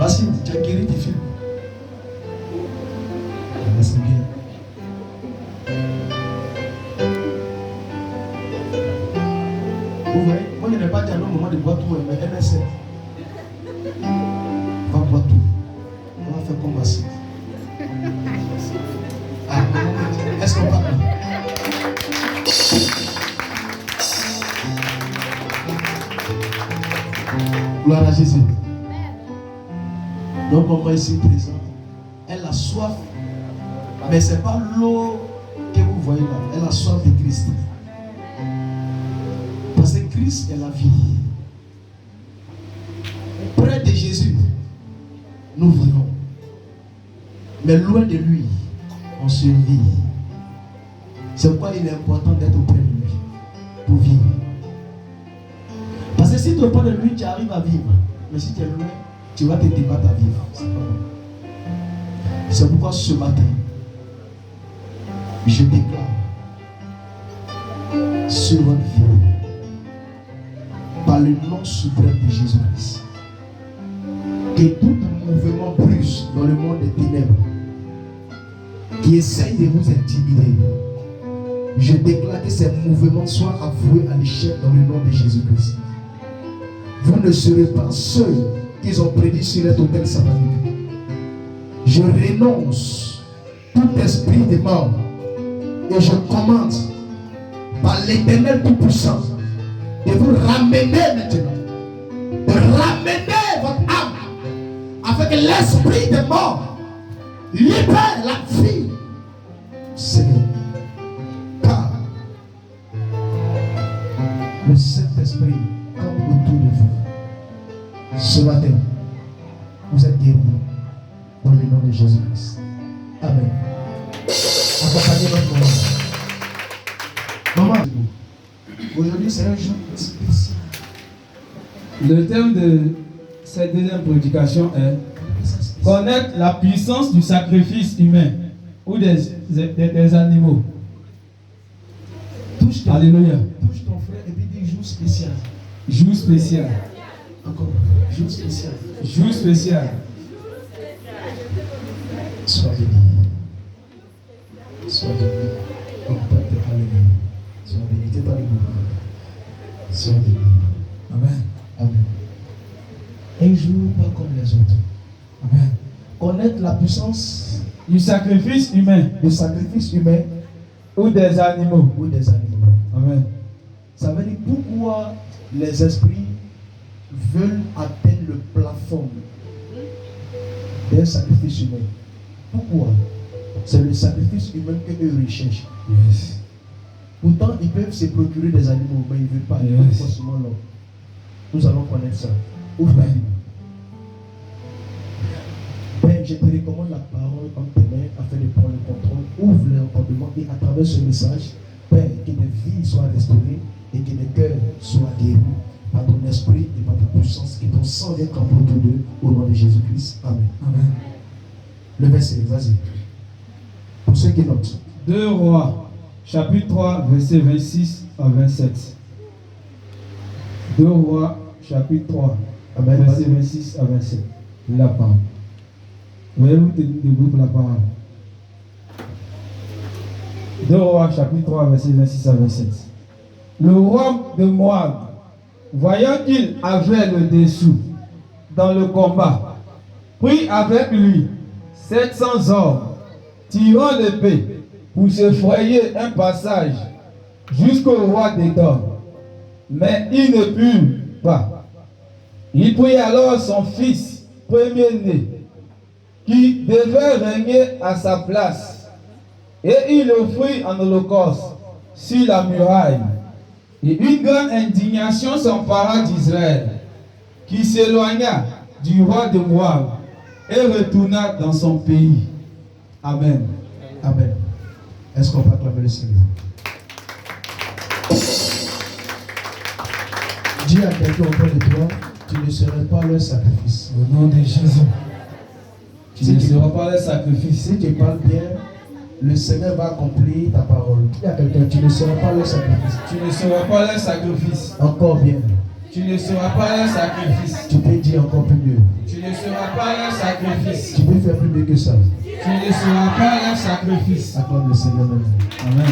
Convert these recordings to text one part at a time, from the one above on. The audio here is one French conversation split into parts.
Vas-y, tu as guéri tes filles. C'est bien. Vous voyez, moi je n'ai pas dit à un moment de boire tout, mais MSN. On va boire tout. On va faire comme Bassi. Ah, est-ce qu'on parle? Gloire à Jésus. Donc, maman ici présente, elle a soif, mais ce n'est pas l'eau que vous voyez là. Elle a soif de Christ. Parce que Christ est la vie. Près de Jésus, nous vivons. Mais loin de lui, on survit. C'est pourquoi il est important d'être auprès de lui pour vivre. Parce que si tu n'es pas de lui, tu arrives à vivre. Mais si tu es loin, tu vas te débattre à vivre. C'est pas bon. C'est pourquoi ce matin, je déclare sur votre vie, par le nom suprême de Jésus-Christ, que tout mouvement brusque dans le monde des ténèbres qui essaye de vous intimider, je déclare que ces mouvements soient avoués à l'échec dans le nom de Jésus-Christ. Vous ne serez pas ceux qu'ils ont prédit sur les hôtels sataniques. Je renonce tout esprit de mort et je commande par l'Éternel Tout-Puissant de vous ramener maintenant, de ramener votre âme afin que l'esprit de mort libère la vie. Seigneur, car le Saint-Esprit comme autour de vous. Ce matin, vous êtes guéris dans le nom de Jésus-Christ. Amen. Accompagnez votre maman. Maman, aujourd'hui c'est un jour spécial. Le thème de cette deuxième prédication est connaître la puissance du sacrifice humain ou des animaux. Touche ton frère et puis dis jour spécial. Jour spécial. Encore. Jour spécial. Jour spécial. Sois béni. Sois béni. On peut te parler. Sois béni. T'es pas les mots. Sois béni. Amen. Amen. Un jour pas comme les autres. Amen. Connaître la puissance du sacrifice humain. Du sacrifice humain. Ou des animaux. Ou des animaux. Amen. Ça veut dire pourquoi les esprits veulent atteindre le plafond d'un sacrifice humain. Pourquoi? C'est le sacrifice humain qu'eux recherchent. Yes. Pourtant, ils peuvent se procurer des animaux, mais ils ne veulent pas. Ils veulent forcément l'homme. Nous allons connaître ça. Ouvre la Bible. Père, je te recommande la parole en tes mains afin de prendre le contrôle. Ouvre l'entendement et à travers ce message, Père, que des vies soient restaurées et que des cœurs soient guéris par ton esprit et par ta puissance, et ton sang vienne camper autour d'eux au nom de Jésus-Christ. Amen. Amen. Le verset, vas-y. Pour ceux qui notent. 2 Rois, chapitre 3, verset 26 à 27. 2 Rois, chapitre 3, Amen. verset 26 à 27. La parole. Voyez-vous debout pour la parole. 2 Rois, chapitre 3, verset 26 à 27. Le roi de Moab, voyant qu'il avait le dessous dans le combat, prit avec lui 700 hommes, tirant l'épée pour se frayer un passage jusqu'au roi d'Édom. Mais il ne put pas. Il prit alors son fils premier-né, qui devait régner à sa place, et il l'offrit en holocauste sur la muraille. Et une grande indignation s'empara d'Israël, qui s'éloigna du roi de Moab et retourna dans son pays. Amen. Amen. Est-ce qu'on peut acclamer le Seigneur? Dis à quelqu'un auprès de toi, tu ne serais pas leur sacrifice. Au nom de Jésus. Tu ne seras pas leur sacrifice. Si tu parles bien, le Seigneur va accomplir ta parole. Dis à quelqu'un, tu ne seras pas leur sacrifice. Tu ne seras pas leur sacrifice. Encore bien. Tu ne seras pas leur sacrifice. Tu peux dire encore plus mieux. Tu ne seras pas sacrifice. Tu peux faire plus mieux que ça. Tu ne seras pas un sacrifice. Acclame le Seigneur maintenant. Amen.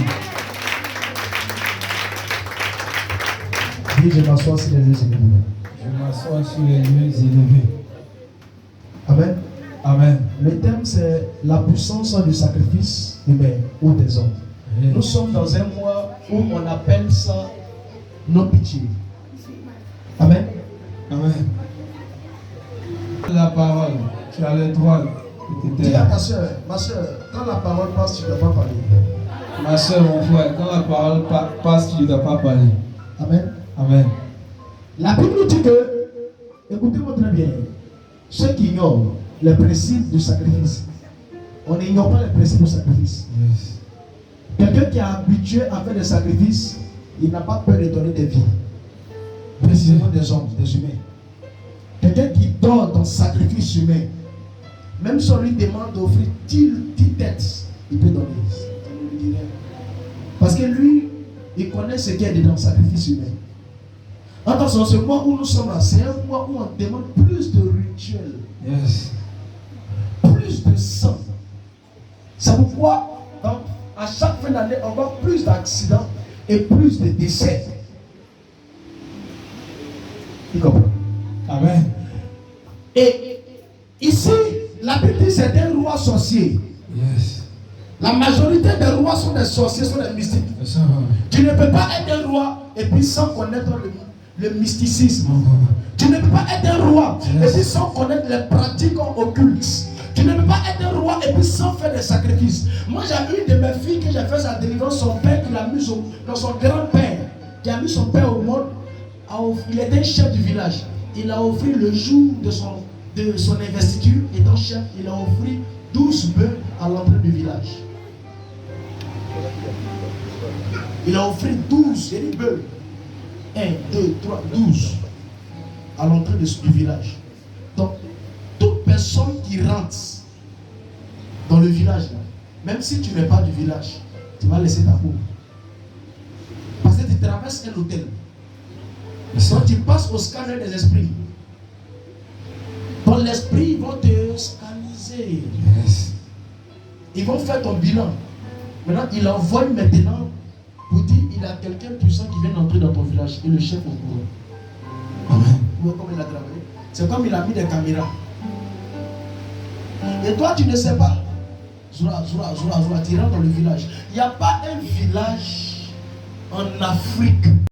Dis, je m'assois sur les lieux élevés. Je m'assois sur les lieux élevés. Amen. Amen. Le thème, c'est la puissance du sacrifice humain ou des hommes. Amen. Nous sommes dans un mois où on appelle ça nos pitiés. Amen. Amen. La parole, tu as le droit de te Dis à taire. ta soeur, ma soeur, quand la parole passe, tu ne dois pas parler. Ma soeur, mon frère, quand la parole passe, tu ne dois pas parler. Amen. Amen. La Bible nous dit que, écoutez-moi très bien, ceux qui ignorent les principes du sacrifice, on n'ignore pas les principes du sacrifice. Yes. Quelqu'un qui est habitué à faire des sacrifices, il n'a pas peur de donner des vies. Précisément des hommes, des humains. Quelqu'un qui dort dans le sacrifice humain, même si on lui demande d'offrir 10 têtes, il peut donner. Ça ne lui dit rien. Parce que lui, il connaît ce qu'il y a dedans le sacrifice humain. Attention, ce mois où nous sommes là, c'est un mois où on demande plus de rituels, Yes. plus de sang. C'est pourquoi, à chaque fin d'année, on voit plus d'accidents et plus de décès. Tu comprends? Amen. Et ici, la Bible dit c'est un roi sorcier. Yes. La majorité des rois sont des sorciers, sont des mystiques. C'est ça. Tu ne peux pas être un roi et puis sans connaître le mysticisme. Tu ne peux pas être un roi et puis sans connaître les pratiques occultes. Tu ne peux pas être un roi et puis sans faire des sacrifices. Moi, j'ai une de mes filles que j'ai fait sa délivrance, son père qui l'a mis dans son grand-père, qui a mis son père au monde. Il était chef du village. Il a offert le jour de son investiture, étant chef, il a offert 12 bœufs à l'entrée du village. Il a offert 12 bœufs. 1, 2, 3, 12 à l'entrée du village. Donc, toute personne qui rentre dans le village, là, même si tu n'es pas du village, tu vas laisser ta peau. Parce que tu traverses un hôtel. Donc, tu passes au scanner des esprits. Dans l'esprit, ils vont te scanner. Yes. Ils vont faire ton bilan. Maintenant, il envoie maintenant pour dire il y a quelqu'un puissant qui vient d'entrer dans ton village et le chef au courant. Amen. Vous voyez comme il a travaillé. C'est comme il a mis des caméras. Et toi, tu ne sais pas. Zoura, tu rentres dans le village. Il n'y a pas un village en Afrique